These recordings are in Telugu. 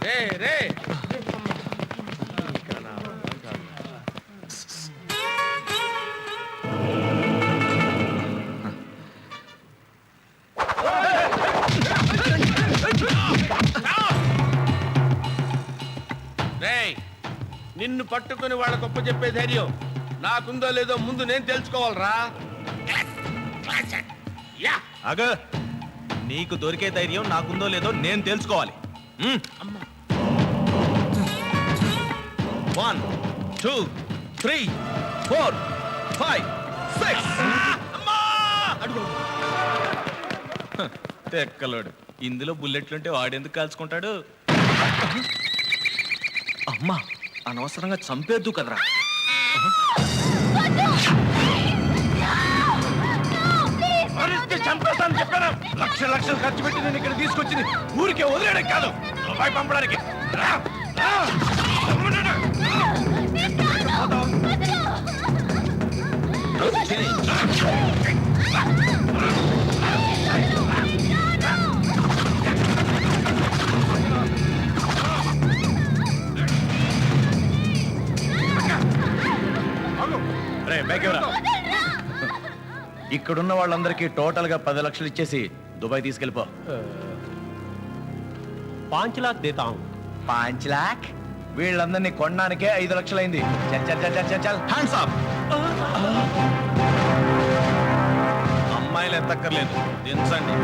రే రే నిన్ను పట్టుకుని వాళ్ళ గొప్ప చెప్పే ధైర్యం నాకుందో లేదో ముందు నేను తెలుసుకోవాలరా. అగ నీకు దొరికే ధైర్యం నాకుందో లేదో నేను తెలుసుకోవాలి. 1 2 3 4 5 6 తెక్కలోడు ఇందులో బుల్లెట్లుంటే వాడెందుకు కాల్చుకుంటాడు? అమ్మా అనవసరంగా చంపేద్దు కదరా. చంపేస్తాను చెప్పాను. లక్షలు ఖర్చు పెట్టి నేను ఇక్కడ తీసుకొచ్చింది ఊరికే వదిలేయడం కాదు, దుబాయ్ పంపడానికి. ఇక్కడున్న వాళ్ళందరికీ టోటల్ గా 10 లక్షలు ఇచ్చేసి దుబాయ్ తీసుకెళ్ళిపో. 5 लाख देता हूं. 5 लाख? వీళ్ళందరినీ కొనడానికే 5 లక్షలైంది. చల్ హ్యాండ్స్ అప్. అమ్మాయిలు ఎత్తక్కర్లేదు, దించండి.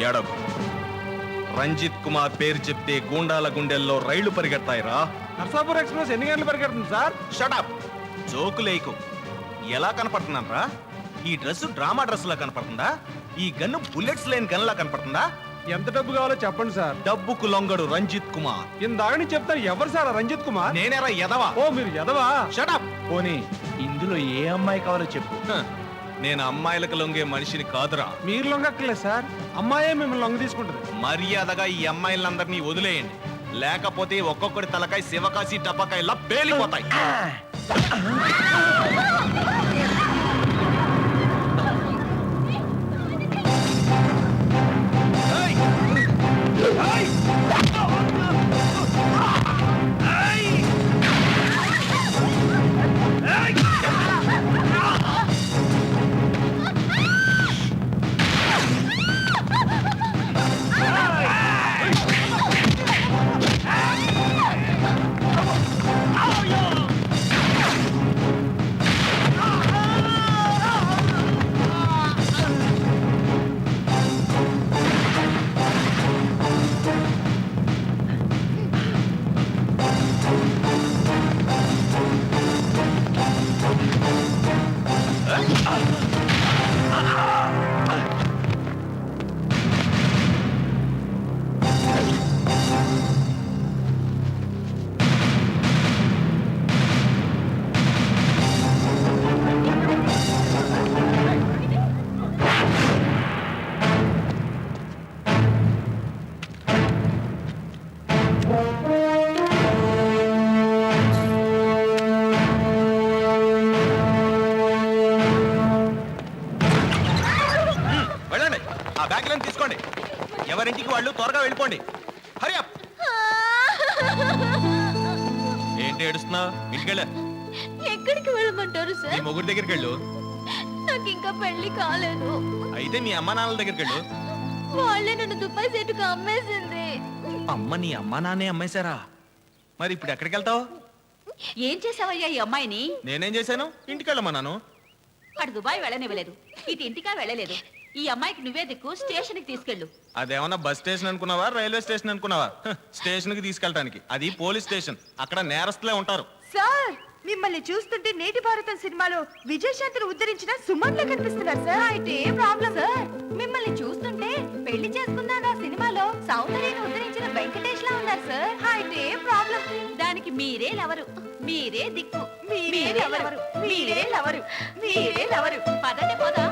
ఎడకు రంజిత్ కుమార్ పేరు చెప్తే గూండాల గుండెల్లో రైళ్లు పరిగెడతాయిరా. నర్సాపూర్ ఎక్స్ప్రెస్ ఎన్ని గంటలు పరిగెడుతుంది సార్? షటప్, జోకులేకు. ఎలా కనపడుతున్నాను రా? ఈ డ్రెస్ డ్రామా డ్రెస్ లా కనపడుతుందా? ఈ గన్ను బుల్లెట్స్ లేని గన్ లా కనపడుతుందా? ఎంత డబ్బు కావాలో చెప్పండి సార్. డబ్బుకు లొంగడు రంజిత్ కుమార్. ఇందాక చెప్తాను. ఎవరు సార్ రంజిత్ కుమార్? నేనేరా ఎదవా? ఓ మీరు ఎదవా? షటప్. పోనీ ఇందులో ఏ అమ్మాయి కావాలో చెప్పు. నేను అమ్మాయిలకు లొంగే మనిషిని కాదురా. మీరు లొంగక్కర్లేదు సార్, అమ్మాయే మిమ్మల్ని లొంగ తీసుకుంటుంది. మర్యాదగా ఈ అమ్మాయిలందరినీ వదిలేయండి, లేకపోతే ఒక్కొక్కటి తలకాయ శివకాశి టపకాయలా పేలిపోతాయి. తీసుకోండి, ఎవరింటికి వాళ్ళు త్వరగా వెళ్ళిపోండి. హరి అప్. ఏంటి ఏడుస్తున్నావు? ఇంటికెళ్ళ. ఎక్కడికి వెళ్ళమంటారు సార్? నీ మొగుడి దగ్గరికి వెళ్ళు. నాకు ఇంకా పెళ్లి కాలేదు. అయితే మీ అమ్మ నాన్నల దగ్గరికి వెళ్ళు. వాళ్ళే నన్ను దుబాయ్ సెట్కు అమ్మేసింది. అమ్మ నీ అమ్మ నాన్నే అమ్మేశారా? మరి ఇప్పుడు ఎక్కడికి వెళ్తావు? ఏం చేసావయ్యా ఈ అమ్మాయిని? నేనేం చేశాను? ఇంటికి వెళ్ళమన్నాను. అటు దుబాయ్ వెళ్ళనివ్వలేదు, ఇటు ఇంటికా వెళ్ళలేదు. ఈ అమ్మాయికి నువ్వే దిక్కు, స్టేషన్ కి తీసుకెళ్ళు. అదేమన్నా బస్ స్టేషన్ అనుకున్నావా, రైల్వే స్టేషన్ అనుకున్నావా? స్టేషన్ కి తీసుకెళ్ళటానికి. అది పోలీస్ స్టేషన్, అక్కడ నేరస్తులే ఉంటారు. సార్ మిమ్మల్ని చూస్తుంటే నేటి భారతం సినిమాలో విజయశాంతిని ఉద్ధరించిన సుమన్లా కనిపిస్తున్నారు సార్. అయితే ఏం ప్రాబ్లం సార్? మిమ్మల్ని చూస్తుంటే పెళ్లి చేసుకున్నాను సినిమాలో సౌందర్యని ఉద్ధరించిన వెంకటేష్ లా ఉన్నారు సార్. అయితే ఏం ప్రాబ్లం? దానికి మీరే లవరు, మీరే దిక్కు, మీరే లవరు, మీరే లవరు, మీరే లవరు. పదండి పోదా.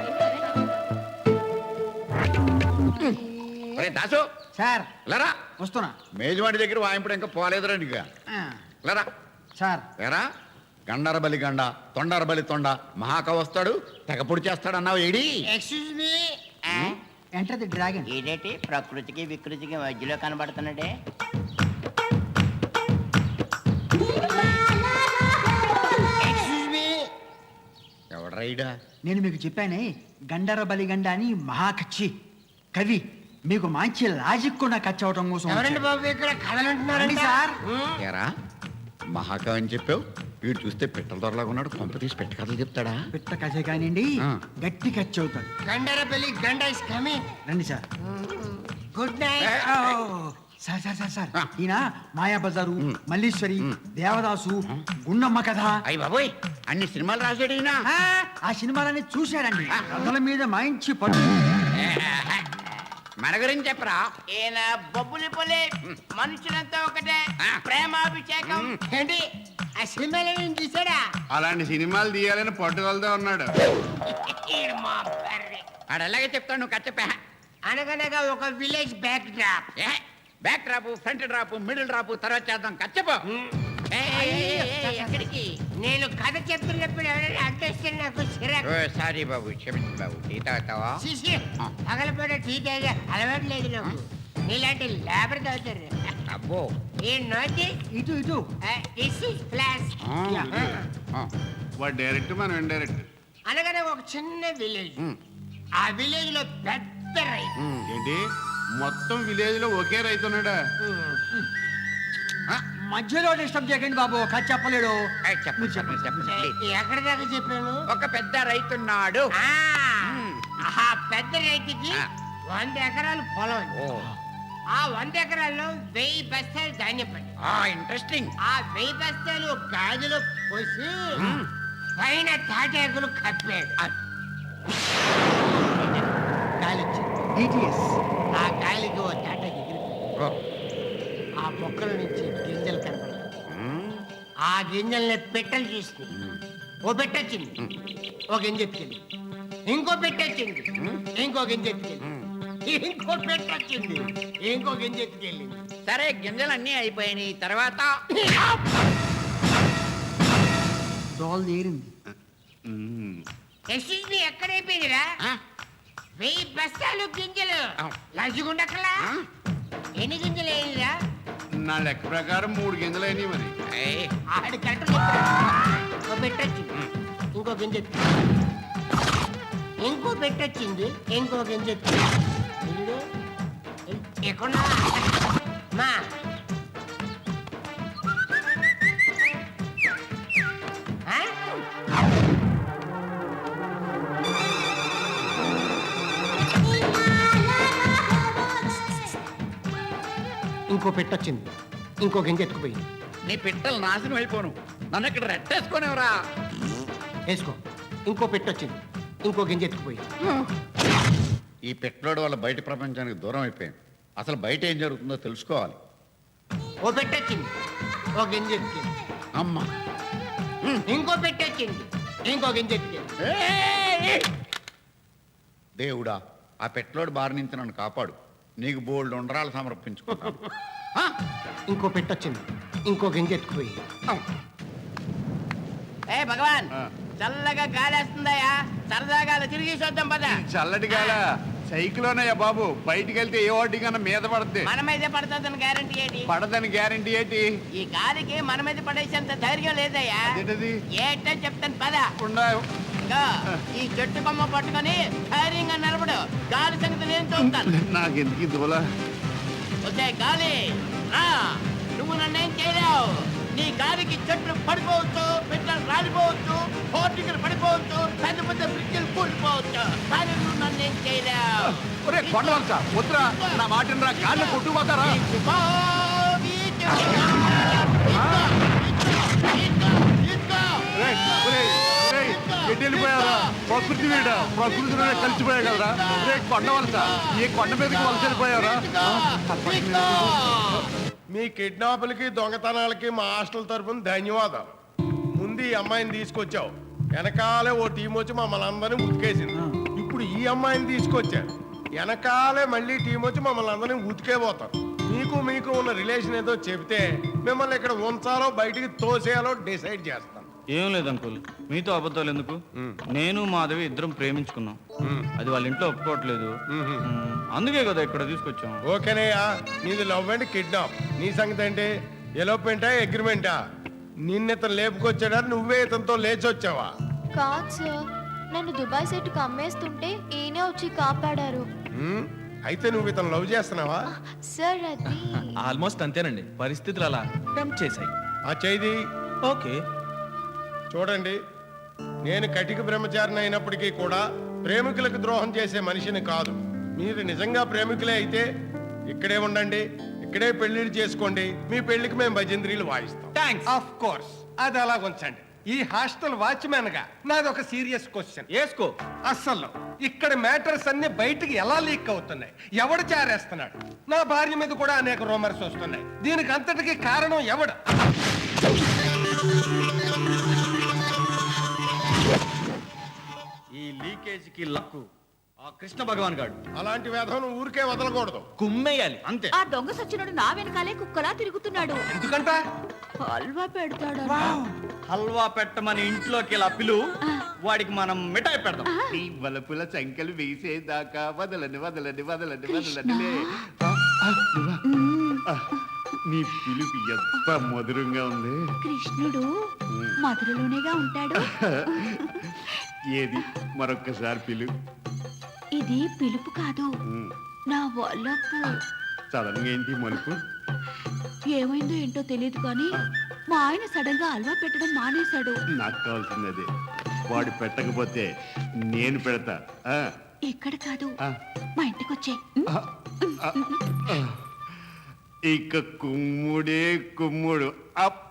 దాసు సార్ లరా వస్తున్నా. మేజవాడి దగ్గర వాయింపుడు ఇంకా పోలేదురా నీకు. లరా సార్ ఎరా గండరబలి గండ తొండరబలి తొండ మహాకవి వస్తాడు తెగ పొడి చేస్తాడు అన్నావు AD excuse me enter the dragon. ఏంటి ప్రకృతికి వికృతికి మధ్యలో కనబడుతున్నాడే? ఎక్స్క్యూజ్ మీ ఎవడ్రైడా నేను మీకు చెప్పానే గండర బలిగండ అని మహాకచ్చి కవి మీకు మంచి లాజిక్ కూడా కచ్ అవటం కోసం ఎవరండి వచ్చాడు. బాబు ఇక్కడ కథలంటున్నారండి సార్. ఏరా మహాకవి అని చెప్పావు వీడు చూస్తే పిట్టల దొరలాగా ఉన్నాడు కొంప తీసి పెట్ట కథలు చెప్తాడా పిట్ట కథ కానివ్వండి ఆ. గట్టి కచ్చి అవుతాడు. గండరపల్లి గండ ఇస్ కమింగ్. రండి sir. Good night. Sir sir sir sir ఆ. ఈయన మాయాబజారు మల్లీశ్వరి దేవదాసు గుండమ్మ కథ అయ్యి బాబోయ్ అన్ని సినిమాలు రాశాడు ఈయన. ఆ సినిమాలన్నీ చూశాడండి కథల మీద మంచి పట్టు. మన గురించి చెప్పరా ఈయన బొబ్బులి పొలి మనుషులంతా ఒకటే ప్రేమాభిషేకం. ఏంటి ఆ సినిమాలో ఏం చూసాడా? అలాంటి సినిమాలు తీయాలని పట్టుదలతో ఉన్నాడు. ఈడు మా బర్రె. ఆడు ఎలాగే చెప్తాడు నువ్వు కచ్చపే అనగనగా ఒక village back drop. Back drop front drop middle drop తర్వాత చేద్దాం కచ్చపో ఎక్కడికి? నేను కథ చెప్తున్నప్పుడు ఎవరైనా అడ్డేస్తే నాకు చిరాకు. సారీ బాబు క్షమించు బాబు టీ తాగుతావా శిశి పగలపూట టీ తాగే అలవాటు లేదు నాకు. నీలాంటి లేబర్ తాగుతారు. అబ్బో ఈ నోటి ఇటు ఇటు దిస్ ఇస్ ప్లాస్. వాడు డైరెక్ట్ మనం ఇండైరెక్ట్. అనగానే ఒక చిన్న విలేజ్. ఆ విలేజ్ లో పెద్ద రైతు. ఏంటి మొత్తం విలేజ్ లో ఒకే రైతు ఉన్నాడా? మధ్యలో డిస్టర్బ్ చేయకండి బాబు కథ చెప్పలేడు. చెప్పండి చెప్పండి చెప్పండి ఎక్కడి దాకా చెప్పాను? ఒక పెద్ద రైతున్నాడు ఆ ఆ పెద్ద రైతుకి 100 ఎకరాలు పొలం ఉంది. ఓ ఆ 100 ఎకరాల్లో 1000 బస్తాలు ధాన్యం పండి. ఇంట్రెస్టింగ్ ఆ 1000 బస్తాలు గాజులో పోసి పైన తాటాకులు కప్పాడు. గాలి వచ్చింది. DTS. ఆ గాలికి ఓ తాటాకు ఎగిరిపోయింది. ఆ మొక్కల నుంచి గింజలు కనపడతాయి. ఆ గింజల్ని పెట్టలు చూసింది. ఓ పెట్టొచ్చింది, ఒక గింజ ఎత్తుకెళ్ళి. ఇంకో పెట్టొచ్చింది, ఇంకో గింజ ఎత్తుకెళ్ళి. ఇంకో పెట్టొచ్చింది, ఇంకో గింజ ఎత్తుకెళ్ళింది. సరే గింజలన్నీ అయిపోయినాయి తర్వాత దోలు తీరింది. Excuse me ఎక్కడైపోయిందిరా? 1000 బస్తాలు గింజలు లజ్జుగుండక్కలా. ఎన్ని గింజలు వేయరా? నా లెక్క ప్రకారం 3 గింజలు అయినాయి మరి. ఆడి కరెక్ట్ చెప్పాడు. ఓ పెట్టొచ్చింది, ఇంకో గింజ ఎత్తుకెళ్ళింది. ఇంకో పెట్టొచ్చింది, ఇంకో గింజ ఎత్తుకెళ్ళింది. వీడు ఎక్కడా మా ఇంకో పెట్టొచ్చింది, ఇంకో గింజ ఎత్తుకుపోయింది. నీ పిట్టలు నాశనం అయిపోను నన్ను ఇక్కడ రెట్టేసుకునేవరా వేసుకో. ఇంకో పెట్టొచ్చింది, ఇంకో గింజ ఎత్తుకుపోయింది. ఈ పెట్రోడ్ వల్ల బయట ప్రపంచానికి దూరం అయిపోయింది అసలు బయట ఏం జరుగుతుందో తెలుసుకోవాలి ఓ పెట్టొచ్చింది, ఓ గింజ ఎత్తుకెళ్ళింది. అమ్మా ఇంకో పెట్టొచ్చింది, ఇంకో గింజ ఎత్తుకెళ్ళింది. దేవుడా ఆ పెట్రోడ్ బారి నుంచి నన్ను కాపాడు నీకు బోల్డ్ ఉండ్రాలు సమర్పించుకుంటాను ఇంకో పెట్టొచ్చింది, ఇంకో గింజ ఎత్తుకుపోయింది. ఏ భగవాన్ చల్లగా గాలేస్తుందయ్యా, సరదాగా అలా తిరిగి చూద్దాం పద. చల్లటి గాల సైకిల్ ఉన్నాయా బాబు? బయటికి వెళ్తే ఏ వాటి కన్నా మీద పడుద్ది. మన మీద పడుతుందని గ్యారంటీ ఏంటి? పడదని గ్యారంటీ ఏంటి? ఈ గాలికి మన మీద పడేసేంత ధైర్యం లేదయ్యా. అదేంటది? ఏంటని చెప్తాను పద. ఉండా. ఇదిగో, ఈ చెట్టు కొమ్మ పట్టుకొని ధైర్యంగా నిలబడు. గాలి సంగతి నేను చూస్తాను. నాకెందుకు ఈ దూల? వచ్చే గాలి రా. నువ్వు నన్నేం చేయలేవు. నీ గాలికి చెట్లు పడిపోవచ్చు, పెట్రోల్ రాలిపోవచ్చు, హోర్టికలు పడిపోవచ్చు, పెద్ద పెద్ద బ్రిడ్జిలు కూలిపోవచ్చు, కానీ నువ్వు నన్నేం చేయలేవు. ఒరే కొండవంశ వద్దురా, నా మాట రా, కాళ్ళు కొట్టుకుపోతారా? తీసుకో, తీసుకో. ఎటు వెళ్ళిపోయారా? ప్రకృతి వీడ ప్రకృతిలో కలిసిపోయా కదరా. రే కొండవలస ఈ కొండ మీదకి వలస వెళ్ళిపోయారా? మీ కిడ్నాపులకి దొంగతనాలకి మా హాస్టల్ తరఫున ధన్యవాదాలు. ముందు ఈ అమ్మాయిని తీసుకొచ్చావు, వెనకాలే ఓ టీం వచ్చి మమ్మల్ని అందరినీ ఉతికేసింది. ఇప్పుడు ఈ అమ్మాయిని తీసుకొచ్చా, వెనకాలే మళ్ళీ టీం వచ్చి మమ్మల్ని అందరినీ ఉతికేపోతాం. మీకు ఉన్న రిలేషన్ ఏదో చెబితే మిమ్మల్ని ఇక్కడ ఉంచాలో బయటికి తోసేయాలో డిసైడ్ చేస్తాను. ఏం లేదు అంకుల్ మీతో అబద్ధాలు ఎందుకు నేను మాధవి ఇద్దరం ప్రేమించుకున్నాం అది వాళ్ళ ఇంట్లో ఒప్పుకోవట్లేదు అందుకే కదా ఇక్కడ తీసుకొచ్చాం ఓకేనయ్యా, నీది లవ్ అండ్ కిడ్నాప్. నీ సంగతి ఏంటి? ఎలోపెంటా అగ్రిమెంటా? నిన్నితను లేపుకొచ్చాడా, నువ్వే ఇతనితో లేచి వచ్చావా? కాదు సార్, నన్ను దుబాయ్ సెట్కి అమ్మేస్తుంటే ఈయనే వచ్చి కాపాడారు. అయితే నువ్వు ఇతను లవ్ చేస్తున్నావా? సార్ అది ఆల్మోస్ట్ అంతేనండి, పరిస్థితులు అలా టెంప్ట్ చేశాయి. ఆ చేయి ఓకే. చూడండి, నేను కటిక బ్రహ్మచారిని అయినప్పటికీ కూడా ప్రేమికులకు ద్రోహం చేసే మనిషిని కాదు. మీరు నిజంగా ప్రేమికులే అయితే ఇక్కడే ఉండండి, ఇక్కడే పెళ్లిళ్ళు చేసుకోండి. మీ పెళ్లికి మేము భజంత్రీలు వాయిస్తాం. థ్యాంక్స్. ఆఫ్ కోర్స్, అది అలా ఉంచండి. ఈ హాస్టల్ వాచ్మెన్ గా నాది ఒక సీరియస్ క్వశ్చన్. వేసుకో. అస్సలు ఇక్కడ మ్యాటర్స్ అన్ని బయటికి ఎలా లీక్ అవుతున్నాయి? ఎవడు చారేస్తున్నాడు? నా భార్య మీద కూడా అనేక రూమర్స్ వస్తున్నాయి. దీనికి అంతటికి కారణం ఎవడు? ఈ లీకేజ్ కి లక్కు ఆ కృష్ణ భగవాన్ గాడు. అలాంటి వేధం ఊరికే వదలకూడదు, కుమ్మేయాలి అంతే. ఆ దొంగ సచ్చినుడు నా వెనకాలే కుక్కలా తిరుగుతున్నాడు. ఎందుకంట? హల్వా పెడతాడు. హల్వా పెట్టమని ఇంట్లోకి ఇలా పిలు, వాడికి మనం మిఠాయి పెడదాం. నీ వలపుల సంఖ్యలు వేసేదాకా వదలని వదలని వదలని వదలని నీ పిలుపు ఎంత మధురంగా ఉంది. కృష్ణుడు మధురలోనేగా ఉంటాడు. ఏది మరొక్కసారి పిలు. ఇది పిలుపు కాదు, నా వల్లపు. సడన్ గా ఏంటి మలుపు? ఏమైందో ఏంటో తెలియదు కానీ మా ఆయన సడన్ గా హల్వా పెట్టడం మానేశాడు. నాకు కావాల్సింది అదే. వాడు పెట్టకపోతే నేను పెడతా. ఇక్కడ కాదు, ఆ. మా ఇంటికి వచ్చే. ఇక కుమ్ముడే కుమ్ముడు. అప్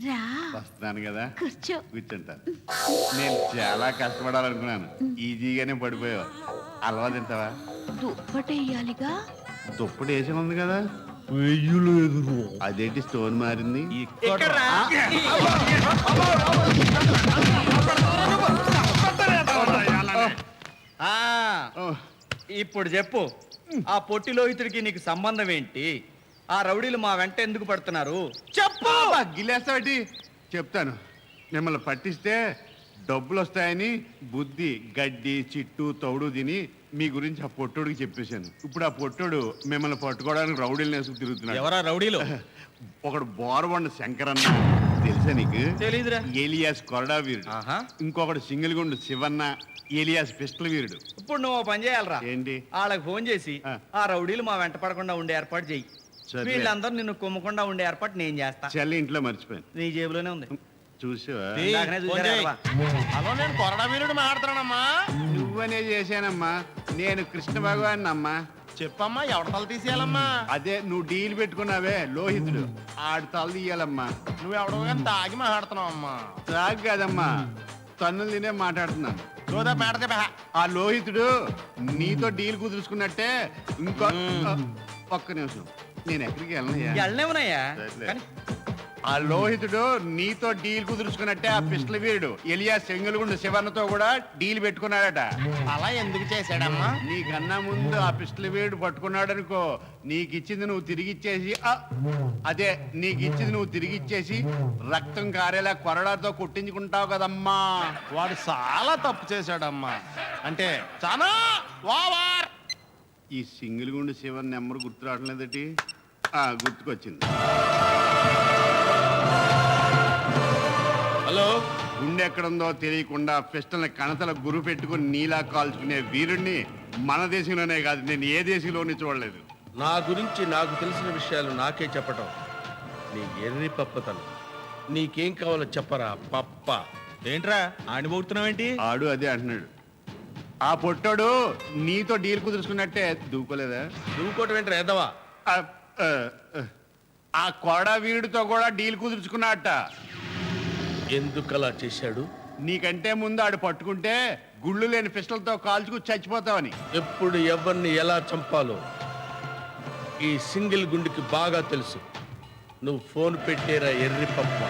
రా, వస్తాను కదా, కూర్చో. కూర్చుంటా. నేను చాలా కష్టపడాలనుకున్నాను, ఈజీగానే పడిపోయావు. అలవా తింటావా? దుప్పటేయాలిగా. దుప్పటి వేసి ఉంది కదా. అదేంటి స్టోన్ మారింది? ఇప్పుడు చెప్పు, ఆ పొట్టి లోహితుడికి నీకు సంబంధం ఏంటి? ఆ రౌడీలు మా వెంట ఎందుకు పడుతున్నారు? చెప్పు. గిలేస్తాటి చెప్తాను. మిమ్మల్ని పట్టిస్తే డబ్బులు వస్తాయని బుద్ధి గడ్డి చిట్టు తౌడు తిని మీ గురించి ఆ పొట్టోడికి చెప్పేశాను. ఇప్పుడు ఆ పొట్టోడు మిమ్మల్ని పట్టుకోవడానికి రౌడీలు నేసుకు తిరుగుతున్నాడు. ఎవరా రౌడీలు? ఒకడు బోరబండ శంకరన్న, తెలుసా నీకు? తెలీదురా. ఏలియాస్ కొరడా వీరుడు. ఇంకొకడు సింగిల్గుండు శివన్న, ఏలియాస్ పిస్టల్ వీరుడు. ఇప్పుడు నువ్వు పని చేయాలరా. ఏంటి? వాళ్ళకి ఫోన్ చేసి ఆ. ఆ రౌడీలు మా వెంట పడకుండా ఉండే ఏర్పాటు చెయ్యి. సరే. వీళ్ళందరూ నిన్ను కుమ్మకుండా ఉండే ఏర్పాటు నేను చేస్తా. చల్లి ఇంట్లో మర్చిపోయాను. నీ జేబులోనే ఉంది. చూసావా? ఇందాకనే చూశారా ఎడవా? హలో, నేను కొరడా వీరుడు మాట్లాడుతున్నానమ్మా. నువ్వనే చేశానమ్మా. నేను కృష్ణ భగవాన్ అమ్మా. చెప్పమ్మా, ఎవరి తల తీసేయాలమ్మా? అదే నువ్వు డీల్ పెట్టుకున్నావే లోహితుడు, ఆడు తల తీయాలమ్మా. నువ్వు ఎవడో కానీ తాగి మాట్లాడుతున్నావు అమ్మా. రాగ్ కాదమ్మా, తన్నులు తినే మాట్లాడుతున్నాను. చూదా పేడ చెప్పా. ఆ లోహితుడు నీతో డీల్ కుదుర్చుకున్నట్టే ఇంకో ఒక్క నిమిషం, నేను ఎక్కడికి వెళ్ళనయ్యా. ఎళ్ళనేవునయ్యా. సర్లే. కానీ ఆ లోహితుడు నీతో డీల్ కుదుర్చుకున్నట్టే ఆ పిస్టల్ వీరుడు ఎలియా సెంగులుగుండు శివన్నతో కూడా డీల్ పెట్టుకున్నాడట. అలా ఎందుకు చేశాడమ్మా? నీకన్నా ముందు ఆ పిస్టల్ వీరుడు పట్టుకున్నాడు అనుకో, నీకు ఇచ్చింది నువ్వు తిరిగిచ్చేసి అదే నీకు ఇచ్చింది నువ్వు తిరిగిచ్చేసి రక్తం కారేలా కొరడాతో కొట్టించుకుంటావు కదమ్మా. వాడు చాలా తప్పు చేశాడమ్మా. అంటే చాలా ఓవర్. ఈ సింగిల్ గుండు శివన్ నెంబర్ గుర్తు రావట్లేదటి. గుర్తుకొచ్చింది. హలో, గుండె ఎక్కడుందో తెలియకుండా పిస్టల్ని కణతల గురు పెట్టుకుని నీలా కాల్చుకునే వీరుణ్ణి మన దేశంలోనే కాదు, నేను ఏ దేశంలోనే చూడలేదు. నా గురించి నాకు తెలిసిన విషయాలు నాకే చెప్పటం నీ ఎర్రి పప్పతనం. నీకేం కావాలో చెప్పరా పప్ప. ఏంట్రా ఆడిపోతున్నావేంటి? ఆడు అదే అంటున్నాడు. ఆ పొట్టోడు నీతో డీల్ కుదుర్చుకున్నట్టే దూకోలేదా? ఇంకోటి వెంటనే ఎదవా. ఆ కొరడా వీరుడితో కూడా డీల్ కుదుర్చుకున్నట్ట. ఎందుకలా చేశాడు? నీకంటే ముందు ఆడు పట్టుకుంటే గుళ్ళు లేని పిస్టల్తో కాల్చుకు చచ్చిపోతావని. ఎప్పుడు ఎవరిని ఎలా చంపాలో ఈ సింగిల్ గుండెకి బాగా తెలుసు. నువ్వు ఫోన్ పెట్టేరా ఎర్రి పప్ప.